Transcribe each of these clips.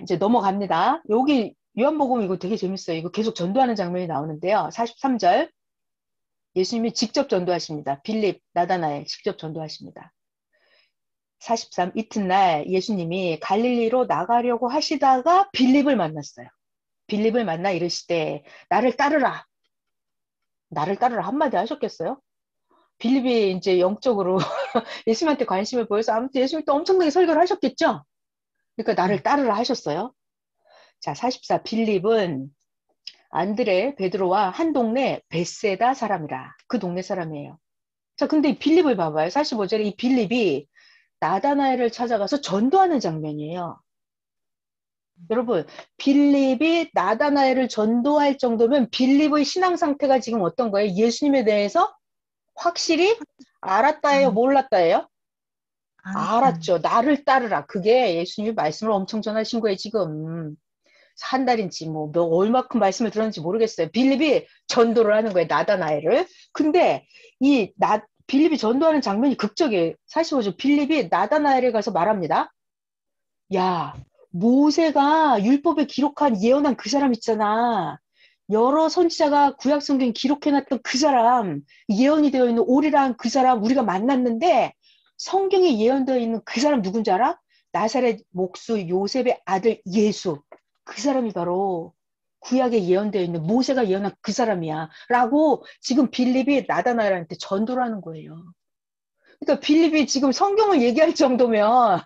이제 넘어갑니다. 여기 요한복음 이거 되게 재밌어요. 이거 계속 전도하는 장면이 나오는데요. 43절. 예수님이 직접 전도하십니다. 빌립, 나다나엘 직접 전도하십니다. 43. 이튿날 예수님이 갈릴리로 나가려고 하시다가 빌립을 만났어요. 빌립을 만나 이르시되 나를 따르라. 나를 따르라 한마디 하셨겠어요? 빌립이 이제 영적으로 예수님한테 관심을 보여서 아무튼 예수님이 또 엄청나게 설교를 하셨겠죠? 그러니까 나를 따르라 하셨어요. 자, 44. 빌립은 안드레, 베드로와 한 동네 베세다 사람이라. 그 동네 사람이에요. 자, 근데 이 빌립을 봐봐요. 45절에 이 빌립이 나다나엘을 찾아가서 전도하는 장면이에요. 여러분, 빌립이 나다나엘을 전도할 정도면 빌립의 신앙 상태가 지금 어떤 거예요? 예수님에 대해서 확실히 알았다예요? 안, 몰랐다예요? 알았다는. 알았죠. 나를 따르라. 그게 예수님이 말씀을 엄청 전하신 거예요, 지금. 한 달인지 뭐 얼마큼 말씀을 들었는지 모르겠어요. 빌립이 전도를 하는 거예요. 나다나엘을. 근데 빌립이 전도하는 장면이 극적이에요. 45절 빌립이 나다나엘에 가서 말합니다. 야, 모세가 율법에 기록한 예언한 그 사람 있잖아. 여러 선지자가 구약 성경 기록해놨던 그 사람, 예언이 되어 있는 오리랑 그 사람 우리가 만났는데 성경에 예언되어 있는 그 사람 누군지 알아? 나사렛 목수 요셉의 아들 예수. 그 사람이 바로 구약에 예언되어 있는 모세가 예언한 그 사람이야. 라고 지금 빌립이 나다나엘한테 전도를 하는 거예요. 그러니까 빌립이 지금 성경을 얘기할 정도면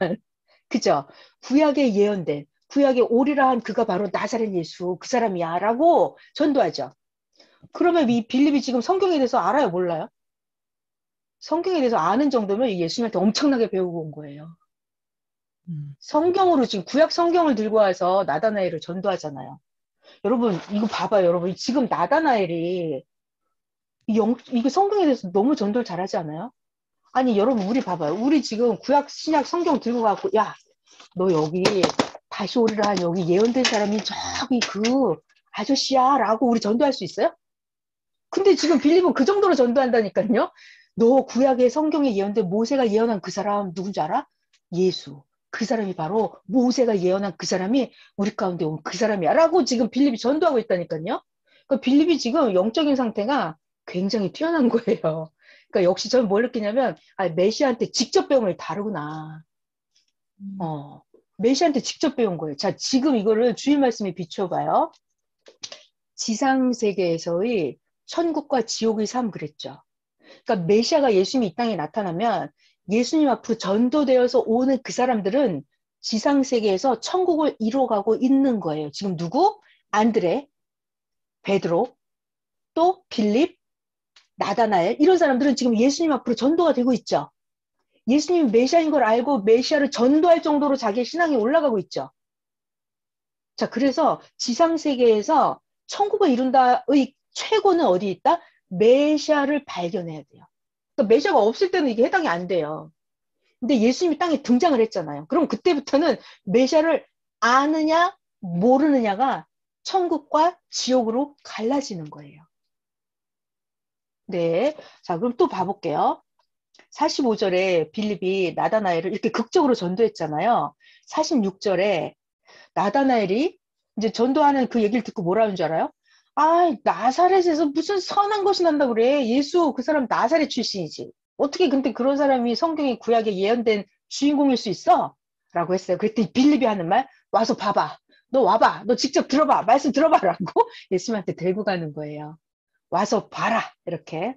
그죠? 구약에 예언된 구약에 오리라 한 그가 바로 나사렛 예수 그 사람이야 라고 전도하죠. 그러면 이 빌립이 지금 성경에 대해서 알아요? 몰라요? 성경에 대해서 아는 정도면 예수님한테 엄청나게 배우고 온 거예요. 성경으로 지금 구약 성경을 들고 와서 나다나엘을 전도하잖아요. 여러분 이거 봐봐요. 여러분 지금 나다나엘이 이거 성경에 대해서 너무 전도를 잘하지 않아요? 아니 여러분 우리 봐봐요. 우리 지금 구약 신약 성경 들고 가고 야 너 여기 다시 오리라 한 여기 예언된 사람이 저기 그 아저씨야 라고 우리 전도할 수 있어요? 근데 지금 빌립은 그 정도로 전도한다니까요. 너 구약의 성경에 예언된 모세가 예언한 그 사람 누군지 알아? 예수. 그 사람이 바로 모세가 예언한 그 사람이 우리 가운데 온 그 사람이야 라고 지금 빌립이 전도하고 있다니까요. 그러니까 빌립이 지금 영적인 상태가 굉장히 뛰어난 거예요. 그러니까 역시 저는 뭘 느끼냐면 메시아한테 직접 배운 걸 다르구나. 어, 메시아한테 직접 배운 거예요. 자, 지금 이거를 주일 말씀에 비춰봐요. 지상 세계에서의 천국과 지옥의 삶 그랬죠. 그러니까 메시아가 예수님이 이 땅에 나타나면 예수님 앞으로 전도되어서 오는 그 사람들은 지상 세계에서 천국을 이뤄가고 있는 거예요. 지금 누구? 안드레, 베드로, 또 빌립, 나다나엘 이런 사람들은 지금 예수님 앞으로 전도가 되고 있죠. 예수님이 메시아인 걸 알고 메시아를 전도할 정도로 자기의 신앙이 올라가고 있죠. 자, 그래서 지상 세계에서 천국을 이룬다의 최고는 어디 있다? 메시아를 발견해야 돼요. 그러니까 메시아가 없을 때는 이게 해당이 안 돼요. 근데 예수님이 땅에 등장을 했잖아요. 그럼 그때부터는 메시아를 아느냐 모르느냐가 천국과 지옥으로 갈라지는 거예요. 네. 자, 그럼 또 봐볼게요. 45절에 빌립이 나다나엘을 이렇게 극적으로 전도했잖아요. 46절에 나다나엘이 이제 전도하는 그 얘기를 듣고 뭐라는 줄 알아요? 아, 나사렛에서 무슨 선한 것이 난다 그래. 예수 그 사람 나사렛 출신이지. 어떻게 근데 그런 사람이 성경의 구약에 예언된 주인공일 수 있어? 라고 했어요. 그랬더니 빌립이 하는 말, 와서 봐봐. 너 와봐. 너 직접 들어봐. 말씀 들어봐라고 예수님한테 데리고 가는 거예요. 와서 봐라. 이렇게.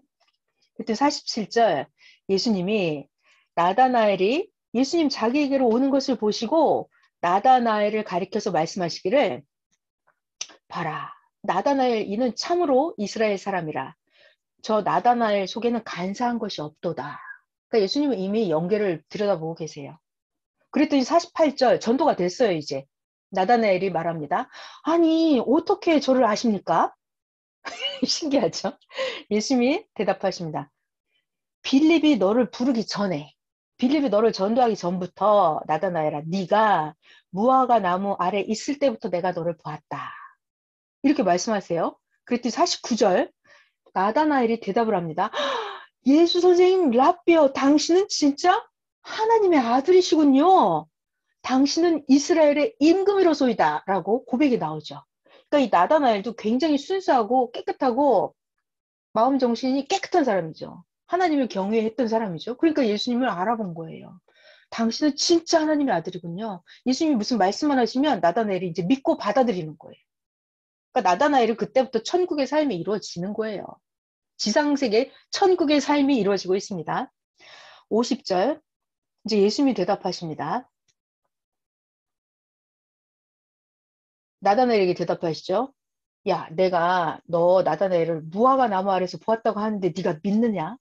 그때 47절 예수님이 나다나엘이 예수님 자기에게로 오는 것을 보시고 나다나엘을 가리켜서 말씀하시기를 봐라. 나다나엘 이는 참으로 이스라엘 사람이라. 저 나다나엘 속에는 간사한 것이 없도다. 그러니까 예수님은 이미 연계를 들여다보고 계세요. 그랬더니 48절 전도가 됐어요 이제. 나다나엘이 말합니다. 아니 어떻게 저를 아십니까? 신기하죠? 예수님이 대답하십니다. 빌립이 너를 부르기 전에 빌립이 너를 전도하기 전부터 나다나엘아 네가 무화과 나무 아래 있을 때부터 내가 너를 보았다. 이렇게 말씀하세요. 그랬더니 49절 나다나엘이 대답을 합니다. 예수 선생님 라비어 당신은 진짜 하나님의 아들이시군요. 당신은 이스라엘의 임금이로소이다 라고 고백이 나오죠. 그러니까 이 나다나엘도 굉장히 순수하고 깨끗하고 마음 정신이 깨끗한 사람이죠. 하나님을 경외했던 사람이죠. 그러니까 예수님을 알아본 거예요. 당신은 진짜 하나님의 아들이군요. 예수님이 무슨 말씀만 하시면 나다나엘이 이제 믿고 받아들이는 거예요. 그러니까 나다나엘은 그때부터 천국의 삶이 이루어지는 거예요. 지상세계 천국의 삶이 이루어지고 있습니다. 50절 이제 예수님이 대답하십니다. 나다나엘에게 대답하시죠. 야, 내가 너 나다나엘을 무화과 나무 아래서 보았다고 하는데 네가 믿느냐?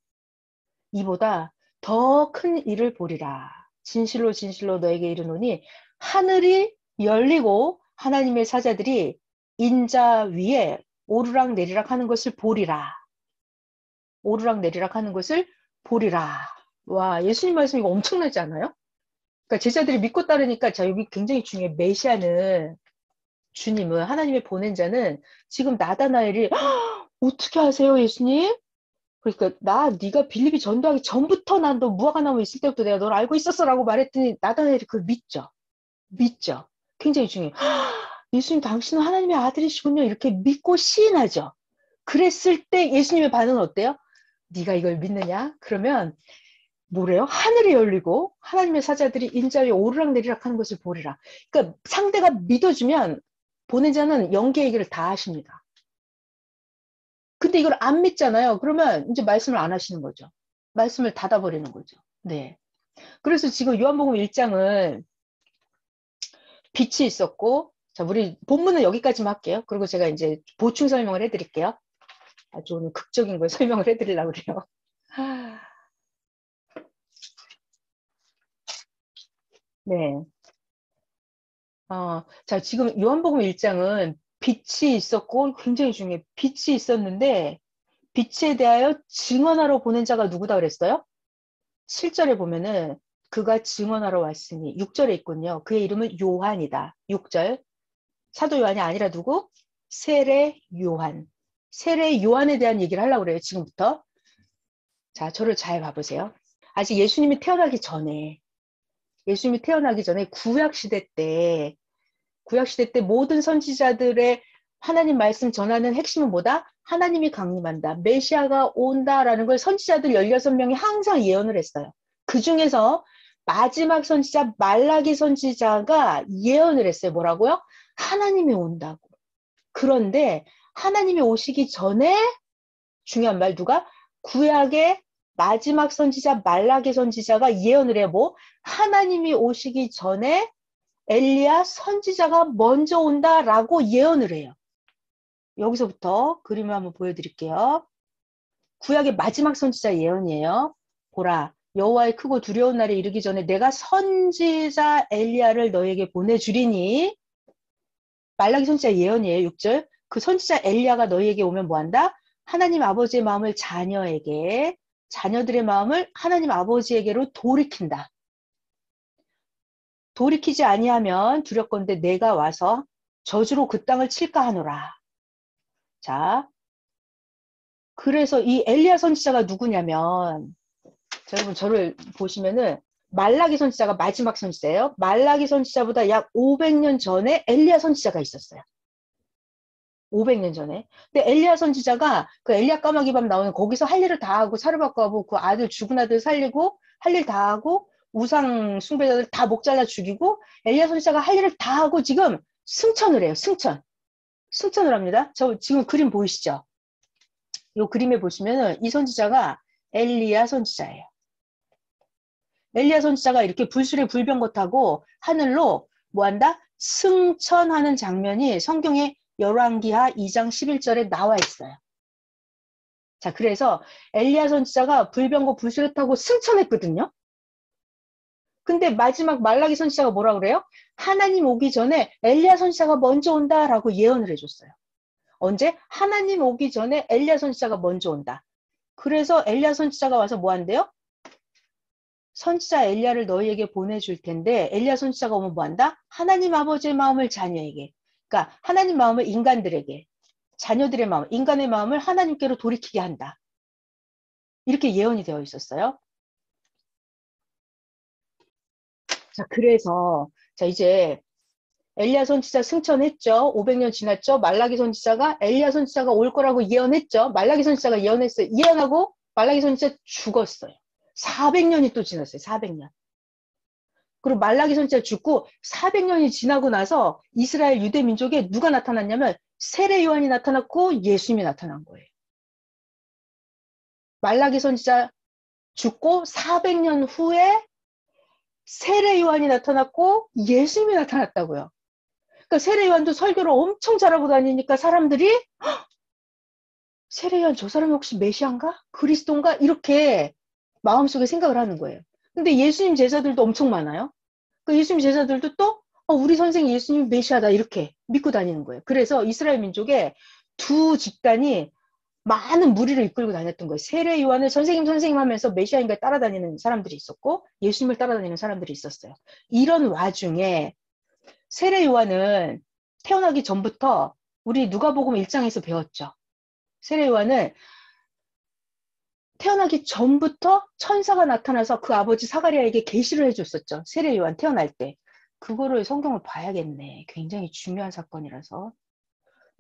이보다 더 큰 일을 보리라. 진실로 진실로 너에게 이르노니 하늘이 열리고 하나님의 사자들이 인자 위에 오르락 내리락 하는 것을 보리라. 오르락 내리락 하는 것을 보리라. 와, 예수님 말씀 이거 엄청나지 않아요? 그러니까 제자들이 믿고 따르니까 자, 여기 굉장히 중요해. 메시아는 주님은 하나님의 보낸 자는 지금 나다나엘이 어떻게 하세요, 예수님? 그러니까 네가 빌립이 전도하기 전부터 난 너 무화과 나무 있을 때부터 내가 널 알고 있었어라고 말했더니 나다나엘이 그걸 믿죠. 믿죠. 굉장히 중요해요. 예수님 당신은 하나님의 아들이시군요. 이렇게 믿고 시인하죠. 그랬을 때 예수님의 반응은 어때요? 네가 이걸 믿느냐? 그러면 뭐래요? 하늘이 열리고 하나님의 사자들이 인자 위에 오르락내리락 하는 것을 보리라. 그러니까 상대가 믿어주면 보낸 자는 영계의 길을 다 하십니다. 근데 이걸 안 믿잖아요. 그러면 이제 말씀을 안 하시는 거죠. 말씀을 닫아버리는 거죠. 네. 그래서 지금 요한복음 1장은 빛이 있었고, 자, 우리 본문은 여기까지만 할게요. 그리고 제가 이제 보충 설명을 해드릴게요. 아주 오늘 극적인 걸 설명을 해드리려고 그래요. 네. 자, 지금 요한복음 1장은 빛이 있었고, 굉장히 중요해. 빛이 있었는데, 빛에 대하여 증언하러 보낸 자가 누구다 그랬어요? 7절에 보면은 그가 증언하러 왔으니 6절에 있군요. 그의 이름은 요한이다. 6절. 사도 요한이 아니라 누구? 세례 요한. 세례 요한에 대한 얘기를 하려고 그래요. 지금부터. 자, 저를 잘 봐보세요. 아직 예수님이 태어나기 전에 구약시대 때 모든 선지자들의 하나님 말씀 전하는 핵심은 뭐다? 하나님이 강림한다. 메시아가 온다라는 걸 선지자들 16명이 항상 예언을 했어요. 그 중에서 마지막 선지자 말라기 선지자가 예언을 했어요. 뭐라고요? 하나님이 온다고. 그런데 하나님이 오시기 전에 중요한 말 누가? 구약의 마지막 선지자 말라기 선지자가 예언을 해요. 뭐? 하나님이 오시기 전에 엘리야 선지자가 먼저 온다라고 예언을 해요. 여기서부터 그림을 한번 보여드릴게요. 구약의 마지막 선지자 예언이에요. 보라, 여호와의 크고 두려운 날에 이르기 전에 내가 선지자 엘리야를 너에게 보내주리니 말라기 선지자 예언이에요. 6절. 그 선지자 엘리야가 너희에게 오면 뭐한다? 하나님 아버지의 마음을 자녀에게, 자녀들의 마음을 하나님 아버지에게로 돌이킨다. 돌이키지 아니하면 두렵건대 내가 와서 저주로 그 땅을 칠까 하노라. 자, 그래서 이 엘리야 선지자가 누구냐면, 자, 여러분 저를 보시면은 말라기 선지자가 마지막 선지자예요. 말라기 선지자보다 약 500년 전에 엘리야 선지자가 있었어요. 500년 전에. 근데 엘리야 선지자가 그 엘리야 까마귀 밤 나오는 거기서 할 일을 다 하고 사르밧과 하고 그 아들 죽은 아들 살리고 할 일 다 하고 우상 숭배자들 다 목 잘라 죽이고 엘리야 선지자가 할 일을 다 하고 지금 승천을 해요. 승천을 합니다. 저 지금 그림 보이시죠? 이 그림에 보시면은 이 선지자가 엘리야 선지자예요. 엘리야 선지자가 이렇게 불술의 불병거 타고 하늘로 뭐한다? 승천하는 장면이 성경에 열왕기하 2장 11절에 나와 있어요. 자, 그래서 엘리야 선지자가 불병거 불술에 타고 승천했거든요. 근데 마지막 말라기 선지자가 뭐라 그래요? 하나님 오기 전에 엘리야 선지자가 먼저 온다라고 예언을 해줬어요. 언제? 하나님 오기 전에 엘리야 선지자가 먼저 온다. 그래서 엘리야 선지자가 와서 뭐 한대요? 선지자 엘리야를 너희에게 보내줄 텐데 엘리야 선지자가 오면 뭐 한다? 하나님 아버지의 마음을 자녀에게, 그러니까 하나님 마음을 인간들에게, 자녀들의 마음, 인간의 마음을 하나님께로 돌이키게 한다. 이렇게 예언이 되어 있었어요. 자, 그래서 자, 이제 엘리야 선지자 승천했죠. 500년 지났죠. 말라기 선지자가 엘리야 선지자가 올 거라고 예언했죠. 말라기 선지자가 예언했어요. 예언하고 말라기 선지자 죽었어요. 400년이 또 지났어요. 400년. 그리고 말라기 선지자 죽고 400년이 지나고 나서 이스라엘 유대 민족에 누가 나타났냐면 세례 요한이 나타났고 예수님이 나타난 거예요. 말라기 선지자 죽고 400년 후에 세례 요한이 나타났고 예수님이 나타났다고요. 그러니까 세례 요한도 설교를 엄청 잘하고 다니니까 사람들이 세례 요한 저 사람이 혹시 메시아인가? 그리스도인가? 이렇게 마음속에 생각을 하는 거예요. 근데 예수님 제자들도 엄청 많아요. 그 예수님 제자들도 또 우리 선생 예수님 메시아다 이렇게 믿고 다니는 거예요. 그래서 이스라엘 민족의 두 집단이 많은 무리를 이끌고 다녔던 거예요. 세례 요한을 선생님 하면서 메시아인가 따라다니는 사람들이 있었고 예수님을 따라다니는 사람들이 있었어요. 이런 와중에 세례 요한은 태어나기 전부터 우리 누가복음 1장에서 배웠죠. 세례 요한은 태어나기 전부터 천사가 나타나서 그 아버지 사가랴에게 계시를 해줬었죠. 세례 요한 태어날 때. 그거를 성경을 봐야겠네. 굉장히 중요한 사건이라서.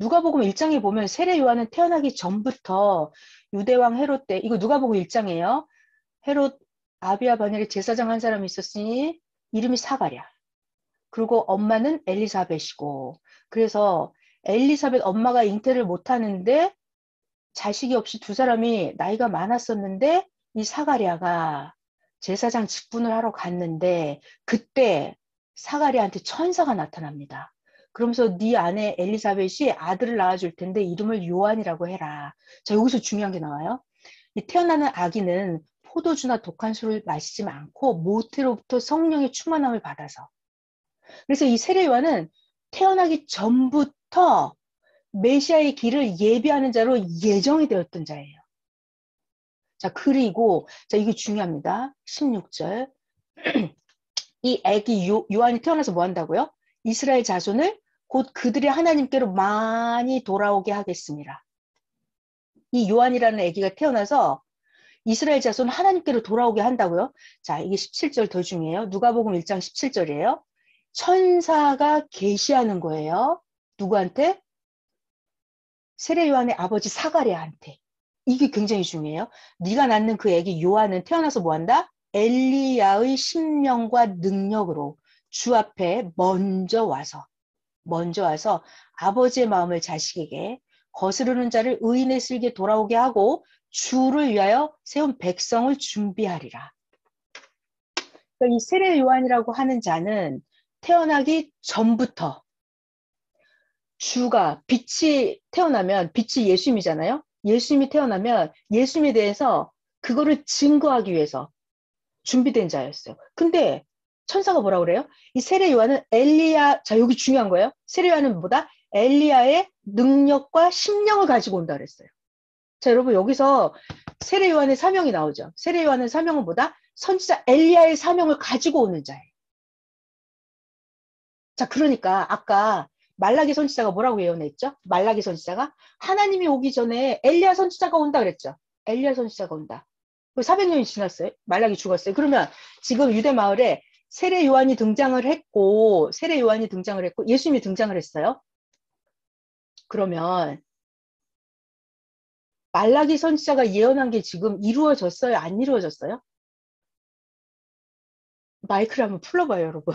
누가복음 1장에 보면 세례 요한은 태어나기 전부터 유대왕 헤롯 때, 이거 누가복음 1장이에요. 헤롯 아비야 바닐의 제사장 한 사람이 있었으니 이름이 사가랴. 그리고 엄마는 엘리사벳이고, 그래서 엘리사벳 엄마가 잉태를 못하는데 자식이 없이 두 사람이 나이가 많았었는데 이 사가랴가 제사장 직분을 하러 갔는데 그때 사가랴한테 천사가 나타납니다. 그러면서 네 아내 엘리사벳이 아들을 낳아줄 텐데 이름을 요한이라고 해라. 자, 여기서 중요한 게 나와요. 이 태어나는 아기는 포도주나 독한 술을 마시지 않고 모태로부터 성령의 충만함을 받아서. 그래서 이 세례 요한은 태어나기 전부터 메시아의 길을 예비하는 자로 예정이 되었던 자예요. 자, 그리고, 자, 이게 중요합니다. 16절. 이 애기 요한이 태어나서 뭐 한다고요? 이스라엘 자손을 곧 그들의 하나님께로 많이 돌아오게 하겠습니다. 이 요한이라는 애기가 태어나서 이스라엘 자손 하나님께로 돌아오게 한다고요? 자, 이게 17절 더 중요해요. 누가복음 1장 17절이에요. 천사가 계시하는 거예요. 누구한테? 세례 요한의 아버지 사가랴한테. 이게 굉장히 중요해요. 네가 낳는 그 애기 요한은 태어나서 뭐한다? 엘리야의 심령과 능력으로 주 앞에 먼저 와서 아버지의 마음을 자식에게 거스르는 자를 의인의 슬기에 돌아오게 하고 주를 위하여 세운 백성을 준비하리라. 그러니까 이 세례 요한이라고 하는 자는 태어나기 전부터 주가 빛이 태어나면 빛이 예수님이잖아요. 예수님이 태어나면 예수님에 대해서 그거를 증거하기 위해서 준비된 자였어요. 근데 천사가 뭐라 그래요? 이 세례 요한은 엘리야, 자 여기 중요한 거예요. 세례 요한은 뭐다? 엘리야의 능력과 심령을 가지고 온다 그랬어요. 자 여러분 여기서 세례 요한의 사명이 나오죠. 세례 요한의 사명은 뭐다? 선지자 엘리야의 사명을 가지고 오는 자예요. 자 그러니까 아까 말라기 선지자가 뭐라고 예언했죠? 말라기 선지자가 하나님이 오기 전에 엘리야 선지자가 온다 그랬죠. 엘리야 선지자가 온다. 400년이 지났어요. 말라기 죽었어요. 그러면 지금 유대 마을에 세례 요한이 등장을 했고 예수님이 등장을 했어요. 그러면 말라기 선지자가 예언한 게 지금 이루어졌어요? 안 이루어졌어요? 마이크를 한번 풀어봐요, 여러분.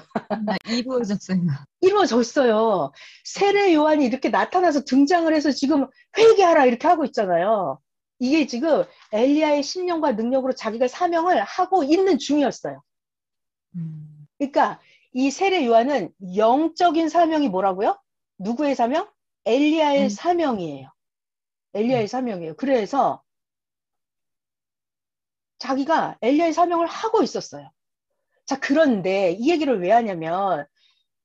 이루어졌어요. 이루어졌어요. 세례 요한이 이렇게 나타나서 등장을 해서 지금 회개하라 이렇게 하고 있잖아요. 이게 지금 엘리야의 신령과 능력으로 자기가 사명을 하고 있는 중이었어요. 그러니까 이 세례 요한은 영적인 사명이 뭐라고요? 누구의 사명? 엘리야의 사명이에요. 엘리야의 사명이에요. 그래서 자기가 엘리야의 사명을 하고 있었어요. 자, 그런데 이 얘기를 왜 하냐면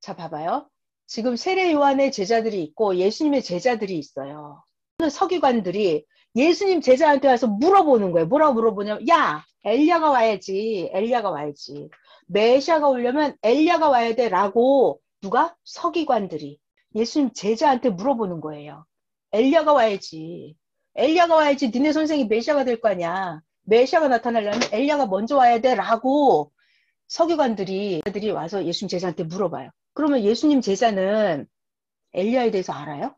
자, 봐봐요. 지금 세례 요한의 제자들이 있고 예수님의 제자들이 있어요. 서기관들이 예수님 제자한테 와서 물어보는 거예요. 뭐라고 물어보냐면 야, 엘리야가 와야지. 엘리야가 와야지. 메시아가 오려면 엘리야가 와야 돼. 라고 누가? 서기관들이 예수님 제자한테 물어보는 거예요. 엘리야가 와야지. 엘리야가 와야지. 니네 선생이 메시아가 될 거 아니야. 메시아가 나타나려면 엘리야가 먼저 와야 돼. 라고 서기관들이 와서 예수님 제자한테 물어봐요. 그러면 예수님 제자는 엘리야에 대해서 알아요?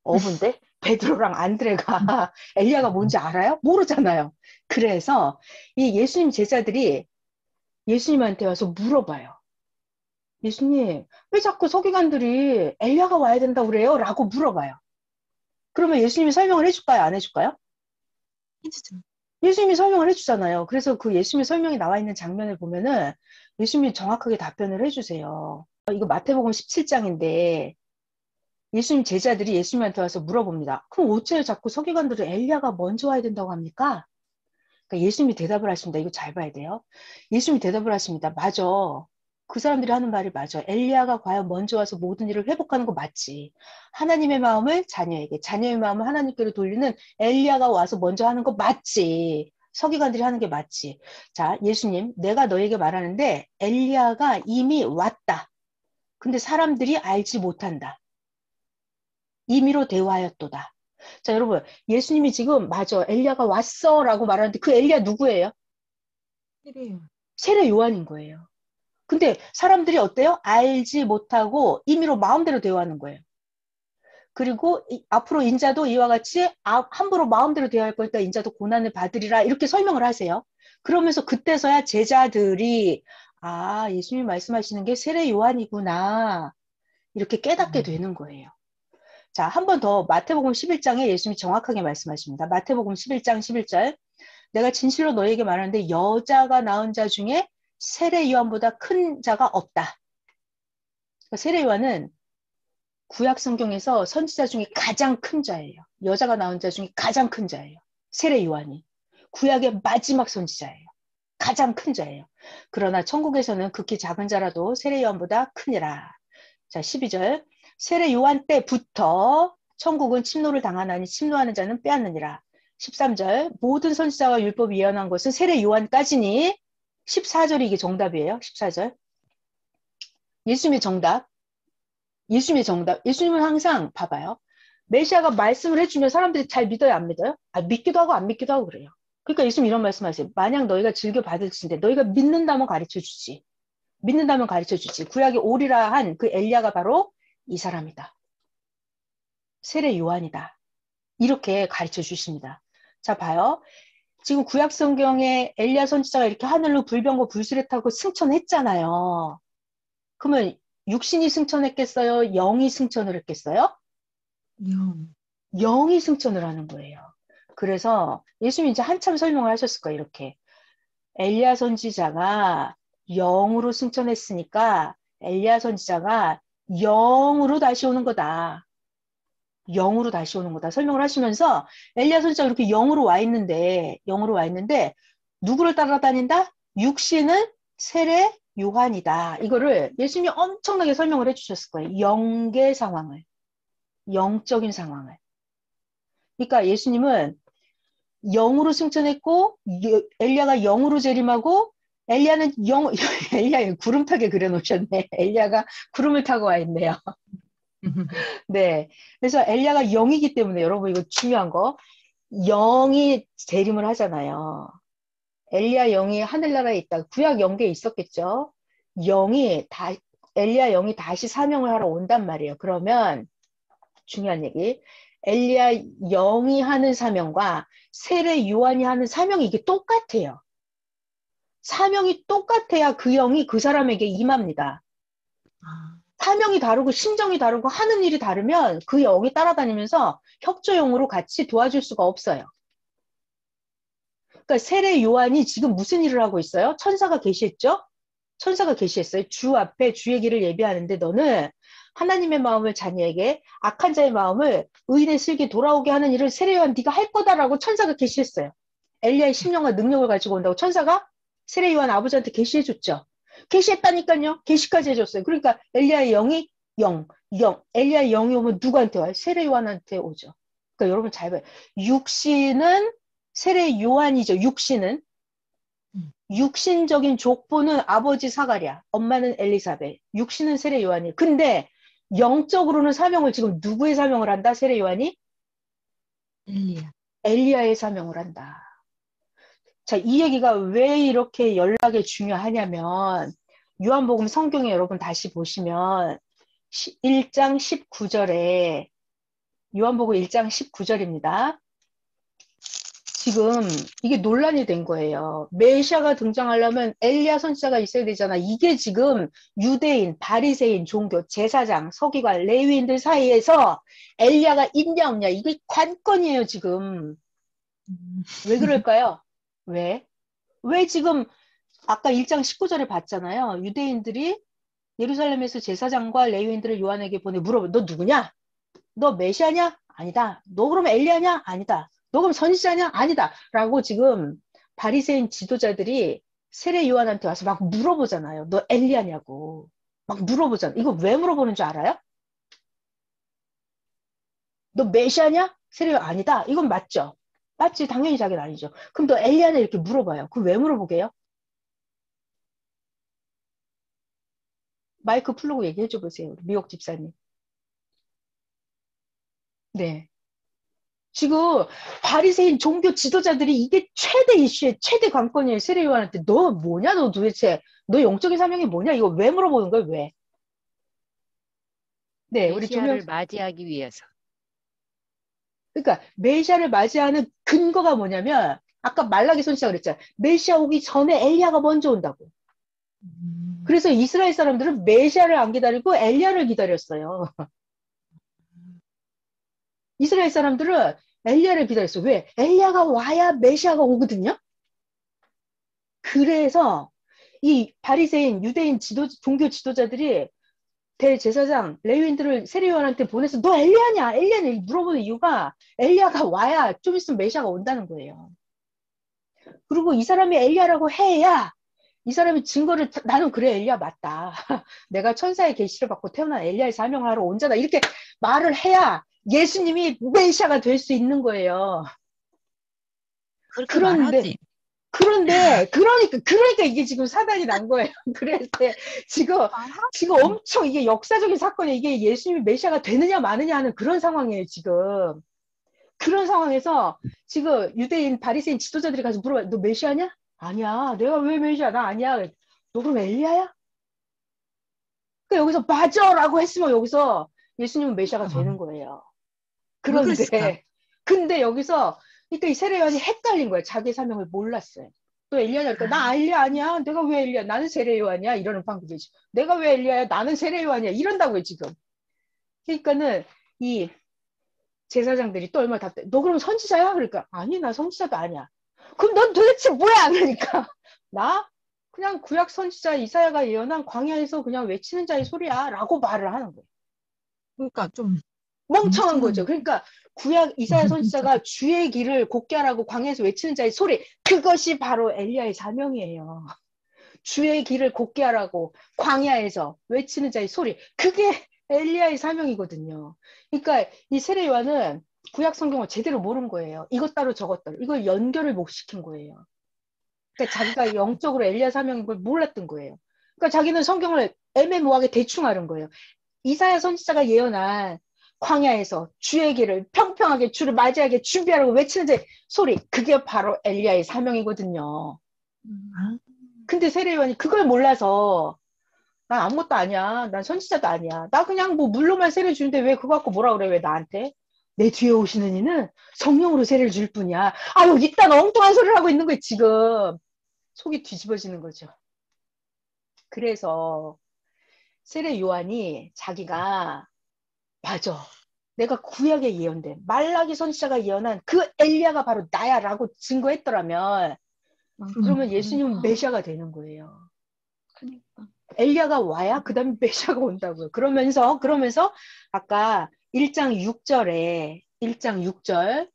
어부인데? 베드로랑 안드레가 엘리야가 뭔지 알아요? 모르잖아요. 그래서 이 예수님 제자들이 예수님한테 와서 물어봐요. 예수님, 왜 자꾸 서기관들이 엘리야가 와야 된다고 그래요? 라고 물어봐요. 그러면 예수님이 설명을 해줄까요? 안 해줄까요? 해주죠. 예수님이 설명을 해주잖아요. 그래서 그 예수님의 설명이 나와 있는 장면을 보면은 예수님이 정확하게 답변을 해주세요. 이거 마태복음 17장인데 예수님 제자들이 예수님한테 와서 물어봅니다. 그럼 어째 자꾸 서기관들은 엘리야가 먼저 와야 된다고 합니까? 그러니까 예수님이 대답을 하십니다. 이거 잘 봐야 돼요. 예수님이 대답을 하십니다. 맞아. 그 사람들이 하는 말이 맞아. 엘리야가 과연 먼저 와서 모든 일을 회복하는 거 맞지. 하나님의 마음을 자녀에게, 자녀의 마음을 하나님께로 돌리는 엘리야가 와서 먼저 하는 거 맞지. 서기관들이 하는 게 맞지. 자, 예수님, 내가 너에게 말하는데 엘리야가 이미 왔다. 근데 사람들이 알지 못한다. 임의로 대화하였도다. 자, 여러분, 예수님이 지금 맞아. 엘리야가 왔어라고 말하는데 그 엘리야 누구예요? 필요해요. 세례 요한인 거예요. 근데 사람들이 어때요? 알지 못하고 임의로 마음대로 대화하는 거예요. 그리고 앞으로 인자도 이와 같이 함부로 마음대로 대화할 거니까 인자도 고난을 받으리라 이렇게 설명을 하세요. 그러면서 그때서야 제자들이 예수님이 말씀하시는 게 세례 요한이구나 이렇게 깨닫게 되는 거예요. 자, 한 번 더 마태복음 11장에 예수님이 정확하게 말씀하십니다. 마태복음 11장 11절 내가 진실로 너에게 말하는데 여자가 낳은 자 중에 세례 요한보다 큰 자가 없다. 그러니까 세례 요한은 구약 성경에서 선지자 중에 가장 큰 자예요. 여자가 낳은 자 중에 가장 큰 자예요. 세례 요한이. 구약의 마지막 선지자예요. 가장 큰 자예요. 그러나 천국에서는 극히 작은 자라도 세례 요한보다 크니라. 자, 12절. 세례 요한 때부터 천국은 침노를 당하나니 침노하는 자는 빼앗느니라. 13절. 모든 선지자와 율법이 예언한 것은 세례 요한까지니 14절이 이게 정답이에요. 14절. 예수님의 정답. 예수님의 정답. 예수님은 항상 봐봐요. 메시아가 말씀을 해주면 사람들이 잘 믿어요, 안 믿어요? 믿기도 하고 안 믿기도 하고 그래요. 그러니까 예수님 이런 말씀하세요. 만약 너희가 즐겨 받을진데 너희가 믿는다면 가르쳐 주지. 믿는다면 가르쳐 주지. 구약에 오리라 한 그 엘리야가 바로 이 사람이다. 세례 요한이다. 이렇게 가르쳐 주십니다. 자, 봐요. 지금 구약 성경에 엘리야 선지자가 이렇게 하늘로 불병거 불수레 타고 승천했잖아요. 그러면 육신이 승천했겠어요? 영이 승천을 했겠어요? 영. 영이 승천을 하는 거예요. 그래서 예수님이 이제 한참 설명을 하셨을 거예요. 이렇게. 엘리야 선지자가 영으로 승천했으니까 엘리야 선지자가 영으로 다시 오는 거다. 영으로 다시 오는 거다. 설명을 하시면서 엘리야 선지자가 이렇게 영으로 와 있는데 누구를 따라다닌다? 육신은 세례 요한이다. 이거를 예수님이 엄청나게 설명을 해주셨을 거예요. 영계 상황을, 영적인 상황을. 그러니까 예수님은 영으로 승천했고 엘리야가 영으로 재림하고 엘리야는 엘리야 구름 타게 그려놓으셨네. 엘리야가 구름을 타고 와 있네요. 네, 그래서 엘리야가 영이기 때문에 여러분 이거 중요한 거 영이 재림을 하잖아요. 엘리야 영이 하늘나라에 있다. 구약 영계에 있었겠죠. 영이 다 엘리야 영이 다시 사명을 하러 온단 말이에요. 그러면 중요한 얘기. 엘리야 영이 하는 사명과 세례 요한이 하는 사명이 이게 똑같아요. 사명이 똑같아야 그 영이 그 사람에게 임합니다. 아, 사명이 다르고 심정이 다르고 하는 일이 다르면 그 영이 따라다니면서 협조용으로 같이 도와줄 수가 없어요. 그러니까 세례 요한이 지금 무슨 일을 하고 있어요? 천사가 계시했죠? 천사가 계시했어요. 주 앞에 주의 길을 예비하는데 너는 하나님의 마음을 자녀에게 악한 자의 마음을 의인의 슬기 돌아오게 하는 일을 세례 요한 네가 할 거다라고 천사가 계시했어요. 엘리야의 심령과 능력을 가지고 온다고 천사가 세례 요한 아버지한테 계시해줬죠. 계시했다니까요. 계시까지 해줬어요. 그러니까 엘리야의 영이 엘리야의 영이 오면 누구한테 와요? 세례 요한한테 오죠. 그러니까 여러분 잘 봐요. 육신은 세례 요한이죠. 육신적인 족보는 아버지 사가랴, 엄마는 엘리사벳, 육신은 세례 요한이. 근데 영적으로는 사명을 지금 누구의 사명을 한다? 세례 요한이? 엘리야. 엘리야의 사명을 한다. 자, 이 얘기가 왜 이렇게 연락에 중요하냐면 요한복음 성경에 여러분 다시 보시면 1장 19절에 요한복음 1장 19절입니다. 지금 이게 논란이 된 거예요. 메시아가 등장하려면 엘리야 선지자가 있어야 되잖아. 이게 지금 유대인, 바리새인, 종교, 제사장, 서기관, 레위인들 사이에서 엘리야가 있냐 없냐 이게 관건이에요 지금. 음. 왜 그럴까요? 왜? 왜 지금 아까 1장 19절에 봤잖아요. 유대인들이 예루살렘에서 제사장과 레위인들을 요한에게 보내 물어봐. 너 누구냐? 너 메시아냐? 아니다. 너 그럼 엘리야냐? 아니다. 너 그럼 선지자냐? 아니다. 라고 지금 바리새인 지도자들이 세례 요한한테 와서 막 물어보잖아요. 너 엘리야냐고. 막 물어보잖아. 이거 왜 물어보는 줄 알아요? 너 메시아냐? 세례 요한 아니다. 이건 맞죠? 맞지? 당연히 자기는 아니죠. 그럼 너 엘리야냐? 이렇게 물어봐요. 그럼 왜 물어보게요? 마이크 풀고 얘기해 줘 보세요. 미국 집사님. 네. 지금 바리새인 종교 지도자들이 이게 최대 이슈에 최대 관건이에요. 세례 요한한테 너 뭐냐 너 도대체 너 영적인 사명이 뭐냐 이거 왜 물어보는 거예요 왜? 네 우리 조명 메시아를 맞이하기 위해서. 그러니까 메시아를 맞이하는 근거가 뭐냐면 아까 말라기 선지자가 그랬잖아요. 메시아 오기 전에 엘리야가 먼저 온다고. 그래서 이스라엘 사람들은 메시아를 안 기다리고 엘리야를 기다렸어요. 이스라엘 사람들은 엘리야를 기다렸어요. 왜? 엘리야가 와야 메시아가 오거든요. 그래서 이 바리새인 유대인 종교 지도자들이 대제사장 레위인들을 세례요한한테 보내서 너 엘리야냐 엘리야냐 물어보는 이유가 엘리야가 와야 좀 있으면 메시아가 온다는 거예요. 그리고 이 사람이 엘리야라고 해야 이 사람이 증거를 나는 그래 엘리야 맞다. 내가 천사의 계시를 받고 태어난 엘리야의 사명을 하러 온 자다. 이렇게 말을 해야 예수님이 메시아가 될 수 있는 거예요. 그렇게 그런데 말하지. 그러니까 이게 지금 사단이 난 거예요. 그래서 지금 엄청 이게 역사적인 사건이 이게 예수님이 메시아가 되느냐 마느냐 하는 그런 상황이에요, 지금. 그런 상황에서 지금 유대인 바리새인 지도자들이 가서 물어봐요. 너 메시아냐? 아니야. 내가 왜 메시아? 나 아니야. 너 그럼 엘리야야? 그러니까 여기서 맞아라고 했으면 여기서 예수님은 메시아가 되는 거예요. 왜 그랬을까? 근데 여기서 그러니까 이 세례요한이 헷갈린 거예요. 자기 사명을 몰랐어요. 또 엘리야냐 그러니까 나 엘리야 아니야. 내가 왜 엘리야? 나는 세례요한이야. 이러는 방법이지. 내가 왜 엘리야야? 나는 세례요한이야. 이런다고요 지금. 그러니까는 이 제사장들이 또 얼마나 답답해. 너 그럼 선지자야? 그러니까 아니 나 선지자도 아니야. 그럼 넌 도대체 뭐야? 그러니까 나 그냥 구약 선지자 이사야가 예언한 광야에서 그냥 외치는 자의 소리야 라고 말을 하는 거예요. 그러니까 좀 멍청한 멍청한 거죠. 그러니까 구약 이사야 선지자가 주의 길을 곱게 하라고 광야에서 외치는 자의 소리 그것이 바로 엘리야의 사명이에요. 주의 길을 곱게 하라고 광야에서 외치는 자의 소리 그게 엘리야의 사명이거든요. 그러니까 이 세례 요한은 구약 성경을 제대로 모른 거예요. 이것 따로 저것 따로 이걸 연결을 못 시킨 거예요. 그러니까 자기가 영적으로 엘리야 사명인 걸 몰랐던 거예요. 그러니까 자기는 성경을 애매모호하게 대충 하는 거예요. 이사야 선지자가 예언한 광야에서 주의 길을 평평하게 주를 맞이하게 준비하라고 외치는 제 소리 그게 바로 엘리야의 사명이거든요. 아, 근데 세례요한이 그걸 몰라서 난 아무것도 아니야. 난 선지자도 아니야. 나 그냥 뭐 물로만 세례 주는데 왜 그거 갖고 뭐라 그래 왜 나한테? 내 뒤에 오시는 이는 성령으로 세례를 줄 뿐이야. 아유 이딴 엉뚱한 소리를 하고 있는 거야 지금. 속이 뒤집어지는 거죠. 그래서 세례 요한이 자기가 맞아. 내가 구약에 예언된 말라기 선지자가 예언한 그 엘리야가 바로 나야라고 증거했더라면 그러면 예수님은 메시아가 되는 거예요. 그러니까. 엘리야가 와야 그다음에 메시아가 온다고요. 그러면서 아까 1장 6절에 1장 6절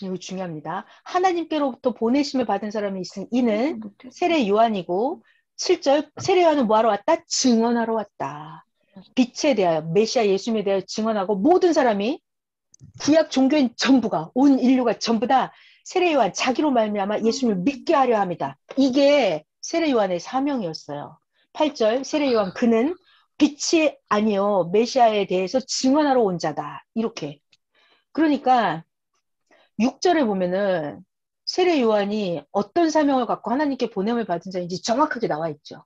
이거 중요합니다. 하나님께로부터 보내심을 받은 사람이 있으니 이는 세례 요한이고 7절 세례 요한은 뭐하러 왔다? 증언하러 왔다. 빛에 대하여 메시아 예수님에 대하여 증언하고 모든 사람이 구약 종교인 전부가 온 인류가 전부 다 세례 요한 자기로 말미암아 예수님을 믿게 하려 합니다. 이게 세례 요한의 사명이었어요. 8절 세례 요한 그는 빛이 아니요 메시아에 대해서 증언하러 온 자다. 이렇게. 그러니까 6절에 보면은 세례 요한이 어떤 사명을 갖고 하나님께 보냄을 받은 자인지 정확하게 나와 있죠.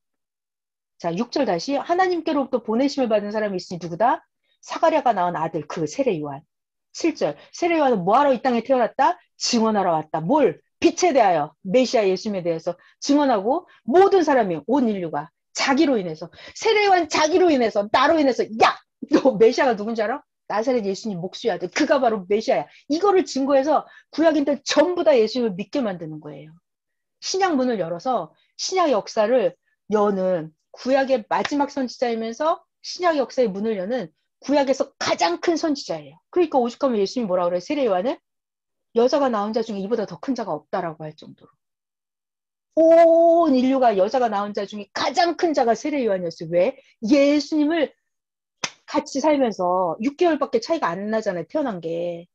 자, 6절 다시 하나님께로부터 보내심을 받은 사람이 있으니 누구다? 사가랴가 낳은 아들 그 세례 요한. 7절 세례 요한은 뭐하러 이 땅에 태어났다? 증언하러 왔다. 뭘? 빛에 대하여 메시아 예수님에 대해서 증언하고 모든 사람이 온 인류가 자기로 인해서 세례 요한 자기로 인해서 나로 인해서 야! 너 메시아가 누군지 알아? 나사렛 예수님 목수의 아들 그가 바로 메시아야. 이거를 증거해서 구약인들 전부 다 예수님을 믿게 만드는 거예요. 신약 문을 열어서 신약 역사를 여는 구약의 마지막 선지자이면서 신약 역사의 문을 여는 구약에서 가장 큰 선지자예요. 그러니까 오죽하면 예수님이 뭐라 그래요? 세례 요한은 여자가 낳은 자 중에 이보다 더 큰 자가 없다라고 할 정도로. 온 인류가 여자가 낳은 자 중에 가장 큰 자가 세례 요한이었어요. 왜? 예수님을 같이 살면서 6개월밖에 차이가 안 나잖아요. 태어난 게.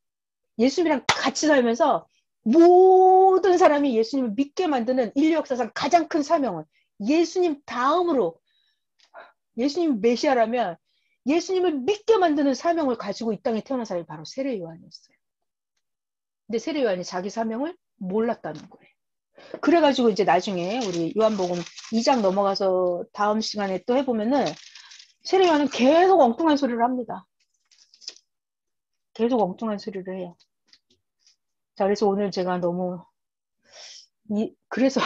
예수님이랑 같이 살면서 모든 사람이 예수님을 믿게 만드는 인류 역사상 가장 큰 사명은 예수님 다음으로 예수님 메시아라면 예수님을 믿게 만드는 사명을 가지고 이 땅에 태어난 사람이 바로 세례 요한이었어요. 근데 세례 요한이 자기 사명을 몰랐다는 거예요. 그래가지고 이제 나중에 우리 요한복음 2장 넘어가서 다음 시간에 또 해보면은 세례 요한은 계속 엉뚱한 소리를 합니다. 계속 엉뚱한 소리를 해요. 자, 그래서 오늘 제가 너무 그래서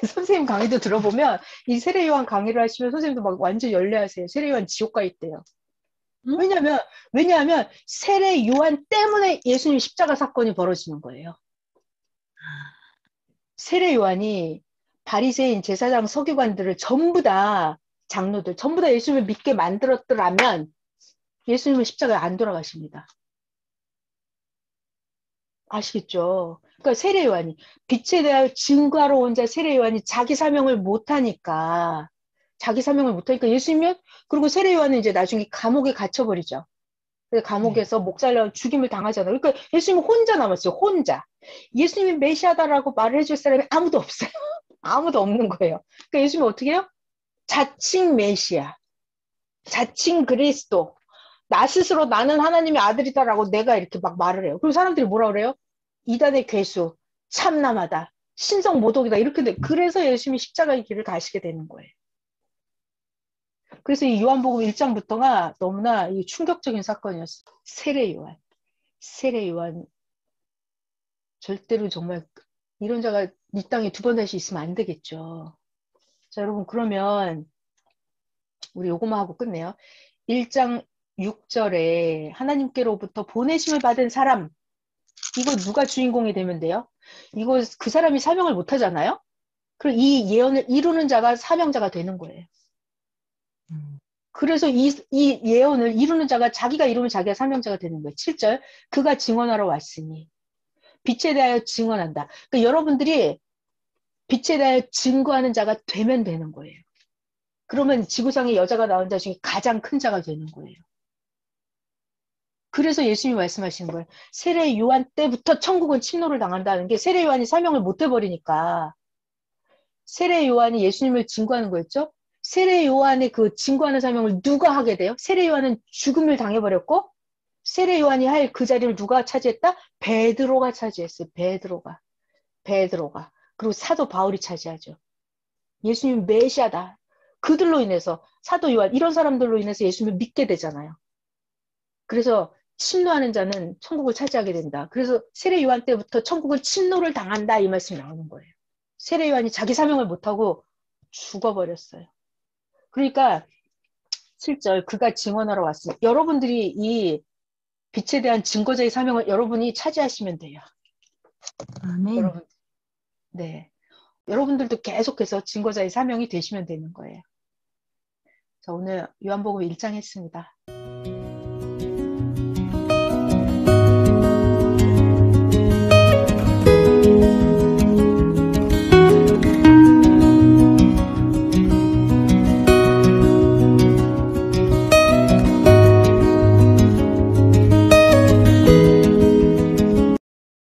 선생님 강의도 들어보면 이 세례 요한 강의를 하시면 선생님도 막 완전 열례하세요. 세례 요한 지옥 가 있대요. 응? 왜냐하면 세례 요한 때문에 예수님 십자가 사건이 벌어지는 거예요. 세례 요한이 바리새인 제사장 서기관들을 전부 다 장로들 전부 다 예수님을 믿게 만들었더라면 예수님은 십자가에 안 돌아가십니다. 아시겠죠? 그러니까 세례 요한이 빛에 대하여 증거하러 온 자 세례 요한이 자기 사명을 못하니까 예수님은 그리고 세례 요한은 이제 나중에 감옥에 갇혀버리죠. 그래서 네. 감옥에서 목살려 죽임을 당하잖아요. 그러니까 예수님은 혼자 남았어요. 혼자. 예수님이 메시아다라고 말을 해줄 사람이 아무도 없어요. 아무도 없는 거예요. 그러니까 예수님은 어떻게 해요? 자칭 메시아, 자칭 그리스도, 나 스스로 나는 하나님의 아들이다라고 내가 이렇게 막 말을 해요. 그리고 사람들이 뭐라 그래요? 이단의 괴수, 참남하다, 신성 모독이다 이렇게 돼. 그래서 예수님이 십자가의 길을 가시게 되는 거예요. 그래서 이 요한복음 1장부터가 너무나 이 충격적인 사건이었어요. 세례 요한 절대로 정말 이런 자가 이 땅에 두 번 다시 있으면 안 되겠죠. 자, 여러분 그러면 우리 요거만 하고 끝내요. 1장 6절에 하나님께로부터 보내심을 받은 사람 이거 누가 주인공이 되면 돼요? 이거 그 사람이 사명을 못 하잖아요? 그럼 이 예언을 이루는 자가 사명자가 되는 거예요. 그래서 이 예언을 이루는 자가 자기가 이루면 자기가 사명자가 되는 거예요. 7절 그가 증언하러 왔으니 빛에 대하여 증언한다. 그러니까 여러분들이 빛에 대하여 증거하는 자가 되면 되는 거예요. 그러면 지구상에 여자가 낳은 자 중에 가장 큰 자가 되는 거예요. 그래서 예수님이 말씀하시는 거예요. 세례 요한 때부터 천국은 침노를 당한다는 게 세례 요한이 사명을 못 해버리니까 세례 요한이 예수님을 증거하는 거였죠. 세례 요한의 그 증거하는 사명을 누가 하게 돼요? 세례 요한은 죽음을 당해버렸고 세례 요한이 할 그 자리를 누가 차지했다? 베드로가 차지했어요. 베드로가. 그리고 사도 바울이 차지하죠. 예수님 메시아다. 그들로 인해서 사도 요한 이런 사람들로 인해서 예수님을 믿게 되잖아요. 그래서 침노하는 자는 천국을 차지하게 된다. 그래서 세례 요한 때부터 천국은 침노를 당한다 이 말씀이 나오는 거예요. 세례 요한이 자기 사명을 못하고 죽어버렸어요. 그러니까 7절 그가 증언하러 왔으니 여러분들이 이 빛에 대한 증거자의 사명을 여러분이 차지하시면 돼요. 아멘. 여러분, 네. 여러분들도 계속해서 증거자의 사명이 되시면 되는 거예요. 자, 오늘 요한복음 1장 했습니다.